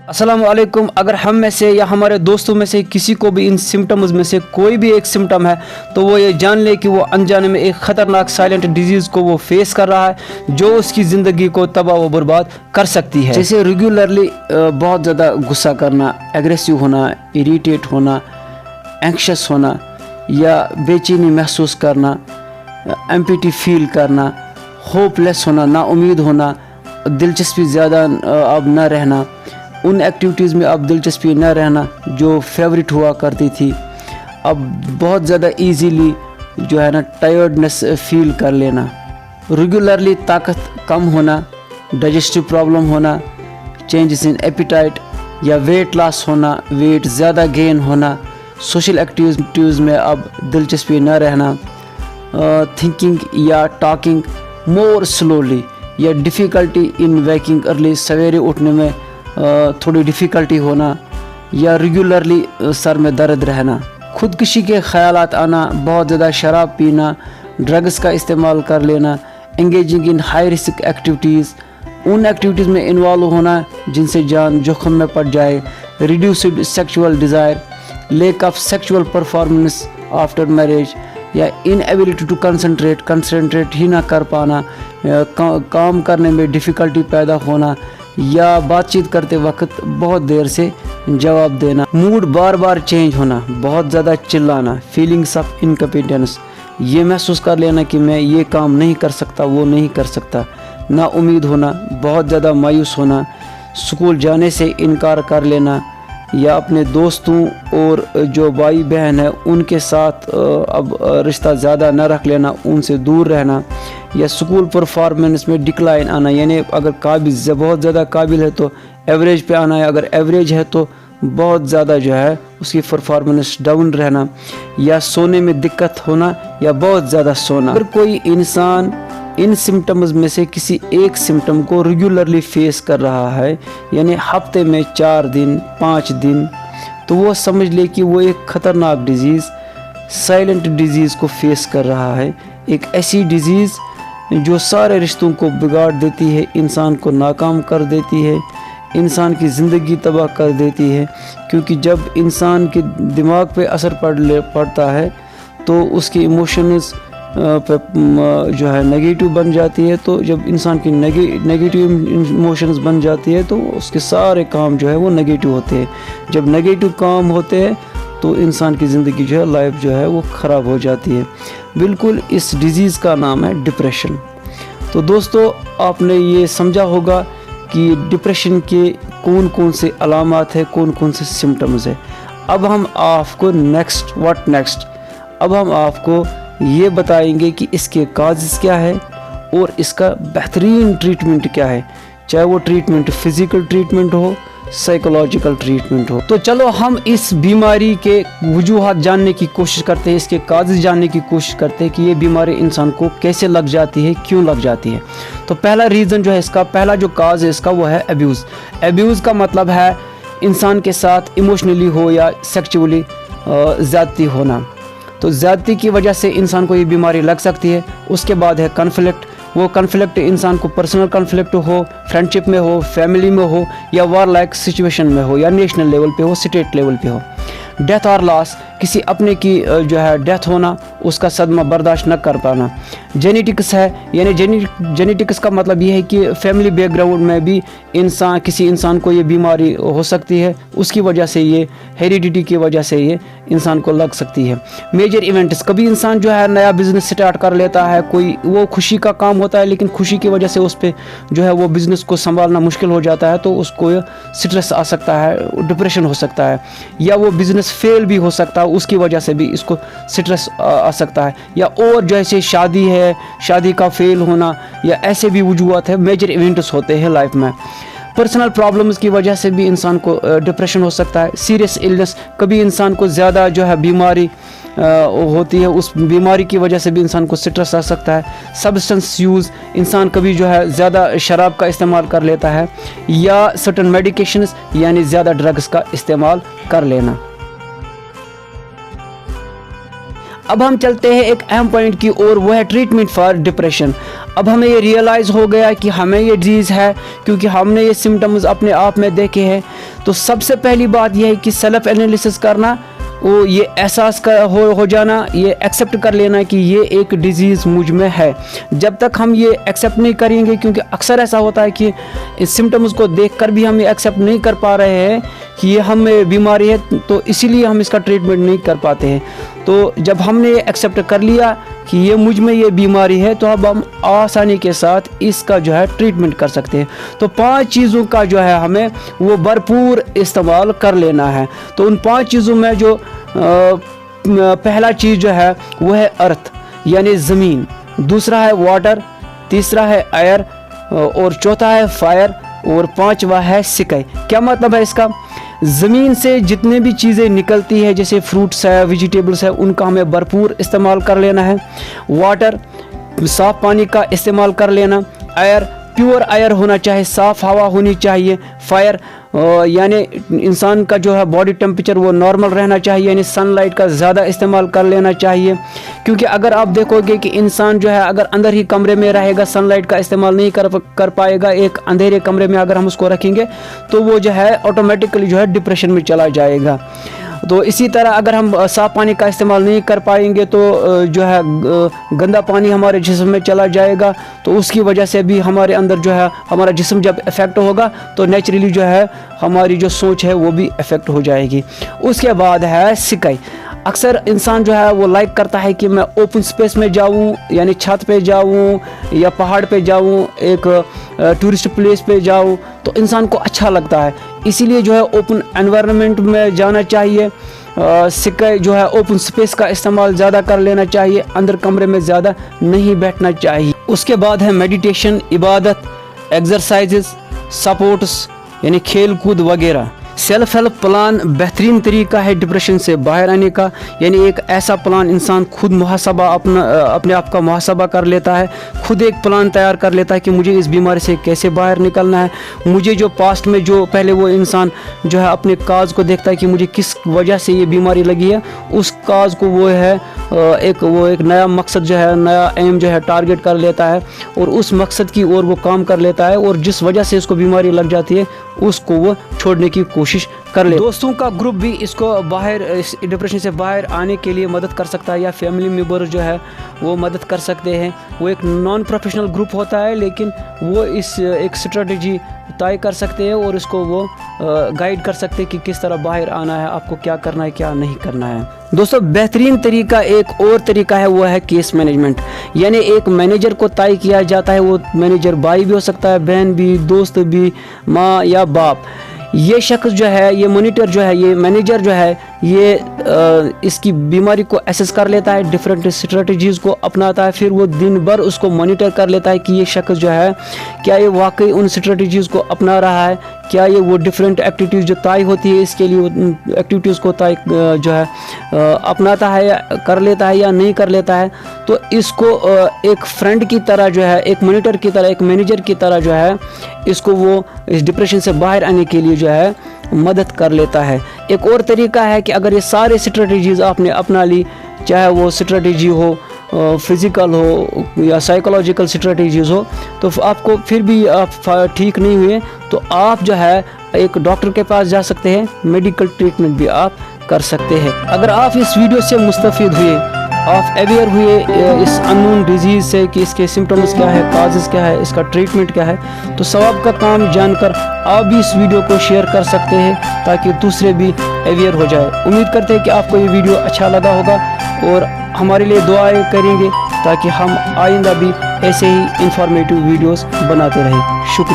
अस्सलाम वालेकुम। अगर हम में से या हमारे दोस्तों में से किसी को भी इन सिम्टम्स में से कोई भी एक सिम्टम है तो वो ये जान ले कि वो अनजाने में एक ख़तरनाक साइलेंट डिजीज़ को वो फेस कर रहा है जो उसकी ज़िंदगी को तबाह व बर्बाद कर सकती है। जैसे रेगुलरली बहुत ज़्यादा गुस्सा करना, एग्रेसिव होना, इरिटेट होना, एंक्शस होना या बेचैनी महसूस करना, एम्पटी फील करना, होपलेस होना, नाउम्मीद होना, दिलचस्पी ज़्यादा अब न रहना, उन एक्टिविटीज़ में अब दिलचस्पी न रहना जो फेवरेट हुआ करती थी, अब बहुत ज़्यादा इजीली जो है ना टायर्डनेस फील कर लेना, रेगुलरली ताकत कम होना, डाइजेस्टिव प्रॉब्लम होना, चेंजेस इन एपिटाइट या वेट लॉस होना, वेट ज़्यादा गेन होना, सोशल एक्टिविटीज़ में अब दिलचस्पी न रहना, थिंकिंग या टॉकिंग मोर स्लोली या डिफ़िकल्टी इन वेकिंग अर्ली, सवेरे उठने में थोड़ी डिफ़िकल्टी होना या रेगुलरली सर में दर्द रहना, खुदकुशी के ख़यालात आना, बहुत ज़्यादा शराब पीना, ड्रग्स का इस्तेमाल कर लेना, engaging in high risk activities, उन एक्टिविटीज़ में इन्वॉल्व होना जिनसे जान जोखिम में पड़ जाए, reduced sexual desire, lack of sexual performance after marriage या इनएबिलिटी टू कंसंट्रेट ही ना कर पाना, काम करने में डिफ़िकल्टी पैदा होना या बातचीत करते वक्त बहुत देर से जवाब देना, मूड बार बार चेंज होना, बहुत ज़्यादा चिल्लाना, फीलिंग्स ऑफ इनकम्पिटेंस, ये महसूस कर लेना कि मैं ये काम नहीं कर सकता, वो नहीं कर सकता, ना उम्मीद होना, बहुत ज़्यादा मायूस होना, स्कूल जाने से इनकार कर लेना या अपने दोस्तों और जो भाई बहन है उनके साथ अब रिश्ता ज़्यादा न रख लेना, उनसे दूर रहना या स्कूल परफॉर्मेंस में डिक्लाइन आना, यानी अगर बहुत ज़्यादा काबिल है तो एवरेज पे आना है, अगर एवरेज है तो बहुत ज़्यादा जो है उसकी परफॉर्मेंस डाउन रहना या सोने में दिक्कत होना या बहुत ज़्यादा सोना। अगर कोई इंसान इन सिम्टम्स में से किसी एक सिम्टम को रेगुलरली फेस कर रहा है, यानी हफ्ते में 4 दिन 5 दिन, तो वो समझ ले कि वो एक ख़तरनाक डिज़ीज़, साइलेंट डिज़ीज़ को फेस कर रहा है, एक ऐसी डिज़ीज़ जो सारे रिश्तों को बिगाड़ देती है, इंसान को नाकाम कर देती है, इंसान की ज़िंदगी तबाह कर देती है। क्योंकि जब इंसान के दिमाग पे असर पड़ता है तो उसकी इमोशंस जो है नेगेटिव बन जाती है, तो जब इंसान की नेगेटिव इमोशंस बन जाती है तो उसके सारे काम जो है वो नेगेटिव होते हैं। जब नेगेटिव काम होते हैं तो इंसान की ज़िंदगी जो है, लाइफ जो है वो ख़राब हो जाती है। बिल्कुल इस डिज़ीज़ का नाम है डिप्रेशन। तो दोस्तों आपने ये समझा होगा कि डिप्रेशन के कौन कौन से अलामात हैं, कौन कौन से सिम्टम्स हैं। अब हम आपको अब हम आपको ये बताएंगे कि इसके काजेज़ क्या है और इसका बेहतरीन ट्रीटमेंट क्या है, चाहे वो ट्रीटमेंट फ़िज़िकल ट्रीटमेंट हो, साइकोलॉजिकल ट्रीटमेंट हो। तो चलो हम इस बीमारी के वजूहात जानने की कोशिश करते हैं, इसके काजेज़ जानने की कोशिश करते हैं कि ये बीमारी इंसान को कैसे लग जाती है, क्यों लग जाती है। तो पहला रीज़न जो है इसका, पहला जो काज है इसका वो है एब्यूज़। एब्यूज़ का मतलब है इंसान के साथ इमोशनली हो या सेक्सुअली ज़्यादती होना। तो ज़्यादती की वजह से इंसान को ये बीमारी लग सकती है। उसके बाद है कन्फ्लिक्ट। वो कन्फ्लिक्ट इंसान को पर्सनल कन्फ्लिक्ट हो, फ्रेंडशिप में हो, फैमिली में हो या वार लाइक सिचुएशन में हो या नेशनल लेवल पे हो, स्टेट लेवल पे हो। डेथ और लॉस, किसी अपने की जो है डेथ होना, उसका सदमा बर्दाश्त न कर पाना। जेनेटिक्स है, यानी जेनेटिक्स का मतलब ये है कि फैमिली बैकग्राउंड में भी किसी इंसान को ये बीमारी हो सकती है, उसकी वजह से ये हेरिडिटी की वजह से ये इंसान को लग सकती है। मेजर इवेंट्स, कभी इंसान जो है नया बिज़नेस स्टार्ट कर लेता है, कोई वो खुशी का काम होता है लेकिन खुशी की वजह से उस पर जो है वो बिज़नेस को संभालना मुश्किल हो जाता है, तो उसको स्ट्रेस आ सकता है, डिप्रेशन हो सकता है, या वो बिज़नेस फेल भी हो सकता है, उसकी वजह से भी इसको स्ट्रेस आ सकता है। या और जैसे शादी है, शादी का फेल होना या ऐसे भी वजूहात है, मेजर इवेंट्स होते हैं लाइफ में। पर्सनल प्रॉब्लम्स की वजह से भी इंसान को डिप्रेशन हो सकता है। सीरियस इलनेस, कभी इंसान को ज़्यादा जो है बीमारी होती है, उस बीमारी की वजह से भी इंसान को स्ट्रेस आ सकता है। सब्सटेंस यूज़, इंसान कभी जो है ज़्यादा शराब का इस्तेमाल कर लेता है या सर्टेन मेडिकेशंस यानी ज़्यादा ड्रग्स का इस्तेमाल कर लेना। अब हम चलते हैं एक अहम पॉइंट की ओर, वो है ट्रीटमेंट फॉर डिप्रेशन। अब हमें ये रियलाइज़ हो गया कि हमें ये डिजीज़ है क्योंकि हमने ये सिम्टम्स अपने आप में देखे हैं। तो सबसे पहली बात यह है कि सेल्फ एनालिसिस करना, वो ये एहसास हो जाना, ये एक्सेप्ट कर लेना कि ये एक डिज़ीज़ मुझ में है। जब तक हम ये एक्सेप्ट नहीं करेंगे, क्योंकि अक्सर ऐसा होता है कि इस सिम्टम्स को देखकर भी हम ये एक्सेप्ट नहीं कर पा रहे हैं कि ये हमें बीमारी है, तो इसीलिए हम इसका ट्रीटमेंट नहीं कर पाते हैं। तो जब हमने ये एक्सेप्ट कर लिया कि ये मुझ में ये बीमारी है, तो अब हम आसानी के साथ इसका जो है ट्रीटमेंट कर सकते हैं। तो 5 चीज़ों का जो है हमें वो भरपूर इस्तेमाल कर लेना है। तो उन 5 चीज़ों में जो पहला चीज़ जो है वो है अर्थ यानी ज़मीन, दूसरा है वाटर, तीसरा है एयर, और चौथा है फायर, और 5वां है सिकाई। क्या मतलब है इसका? ज़मीन से जितने भी चीज़ें निकलती है, जैसे फ्रूट्स है, वेजिटेबल्स है, उनका हमें भरपूर इस्तेमाल कर लेना है। वाटर, साफ़ पानी का इस्तेमाल कर लेना। एयर, प्योर एयर होना चाहिए, साफ़ हवा होनी चाहिए। फायर यानी इंसान का जो है बॉडी टेम्परेचर वो नॉर्मल रहना चाहिए, यानी सनलाइट का ज़्यादा इस्तेमाल कर लेना चाहिए। क्योंकि अगर आप देखोगे कि इंसान जो है अगर अंदर ही कमरे में रहेगा, सनलाइट का इस्तेमाल नहीं कर पाएगा, एक अंधेरे कमरे में अगर हम उसको रखेंगे तो वो जो है ऑटोमेटिकली जो है डिप्रेशन में चला जाएगा। तो इसी तरह अगर हम साफ़ पानी का इस्तेमाल नहीं कर पाएंगे तो जो है गंदा पानी हमारे जिस्म में चला जाएगा, तो उसकी वजह से भी हमारे अंदर जो है हमारा जिस्म जब इफ़ेक्ट होगा तो नेचुरली जो है हमारी जो सोच है वो भी इफ़ेक्ट हो जाएगी। उसके बाद है सिकाई। अक्सर इंसान जो है वो लाइक करता है कि मैं ओपन स्पेस में जाऊं, यानी छत पे जाऊं या पहाड़ पे जाऊं, एक टूरिस्ट प्लेस पे जाऊं, तो इंसान को अच्छा लगता है। इसीलिए जो है ओपन एनवायरनमेंट में जाना चाहिए। सिकाई जो है ओपन स्पेस का इस्तेमाल ज़्यादा कर लेना चाहिए, अंदर कमरे में ज़्यादा नहीं बैठना चाहिए। उसके बाद है मेडिटेशन, इबादत, एक्सरसाइजेस, सपोर्ट्स यानी खेल कूद वगैरह। सेल्फ हेल्प प्लान बेहतरीन तरीका है डिप्रेशन से बाहर आने का, यानी एक ऐसा प्लान इंसान खुद मुहासबा अपने आप का मुहासबा कर लेता है, खुद एक प्लान तैयार कर लेता है कि मुझे इस बीमारी से कैसे बाहर निकलना है। मुझे जो पास्ट में जो पहले वो इंसान जो है अपने काज को देखता है कि मुझे किस वजह से ये बीमारी लगी है, उस काज को वो है एक नया मकसद जो है, नया एम जो है टारगेट कर लेता है और उस मकसद की ओर वो काम कर लेता है, और जिस वजह से इसको बीमारी लग जाती है उसको वो छोड़ने की कोशिश कर ले। दोस्तों का ग्रुप भी इसको बाहर, इस डिप्रेशन से बाहर आने के लिए मदद कर सकता है, या फैमिली मेम्बर जो है वो मदद कर सकते हैं। वो एक नॉन प्रोफेशनल ग्रुप होता है, लेकिन वो इस एक स्ट्रेटजी तय कर सकते हैं और इसको वो गाइड कर सकते हैं कि किस तरह बाहर आना है, आपको क्या करना है, क्या नहीं करना है। दोस्तों बेहतरीन तरीका एक और तरीका है, वो है केस मैनेजमेंट, यानी एक मैनेजर को तय किया जाता है। वो मैनेजर भाई भी हो सकता है, बहन भी, दोस्त भी, माँ या बाप। ये शख्स जो है, ये मॉनिटर जो है, ये मैनेजर जो है, ये इसकी बीमारी को एसेस कर लेता है, डिफरेंट स्ट्रेटजीज़ को अपनाता है, फिर वो दिन भर उसको मॉनिटर कर लेता है कि ये शख्स जो है क्या ये वाकई उन स्ट्रेटजीज़ को अपना रहा है, क्या ये वो डिफरेंट एक्टिविटीज़ जो तय होती है इसके लिए एक्टिविटीज़ को तय जो है अपनाता है या कर लेता है या नहीं कर लेता है। तो इसको एक फ्रेंड की तरह जो है, एक मॉनिटर की तरह, एक मैनेजर की तरह जो है, इसको वो इस डिप्रेशन से बाहर आने के लिए जो है मदद कर लेता है। एक और तरीका है कि अगर ये सारे स्ट्रेटजीज़ आपने अपना ली, चाहे वो स्ट्रेटजी हो फिज़िकल हो या साइकोलॉजिकल स्ट्रेटजीज़ हो, तो आपको फिर भी आप ठीक नहीं हुए तो आप जो है एक डॉक्टर के पास जा सकते हैं, मेडिकल ट्रीटमेंट भी आप कर सकते हैं। अगर आप इस वीडियो से मुस्तफ़ीद हुए, आप अवेयर हुए इस अननोन डिजीज़ से कि इसके सिम्टम्स क्या है, काजेज़ क्या है, इसका ट्रीटमेंट क्या है, तो सवाब का काम जानकर आप भी इस वीडियो को शेयर कर सकते हैं ताकि दूसरे भी अवेयर हो जाए। उम्मीद करते हैं कि आपको ये वीडियो अच्छा लगा होगा और हमारे लिए दुआएं करेंगे ताकि हम आइंदा भी ऐसे ही इंफॉर्मेटिव वीडियोस बनाते रहें। शुक्रिया।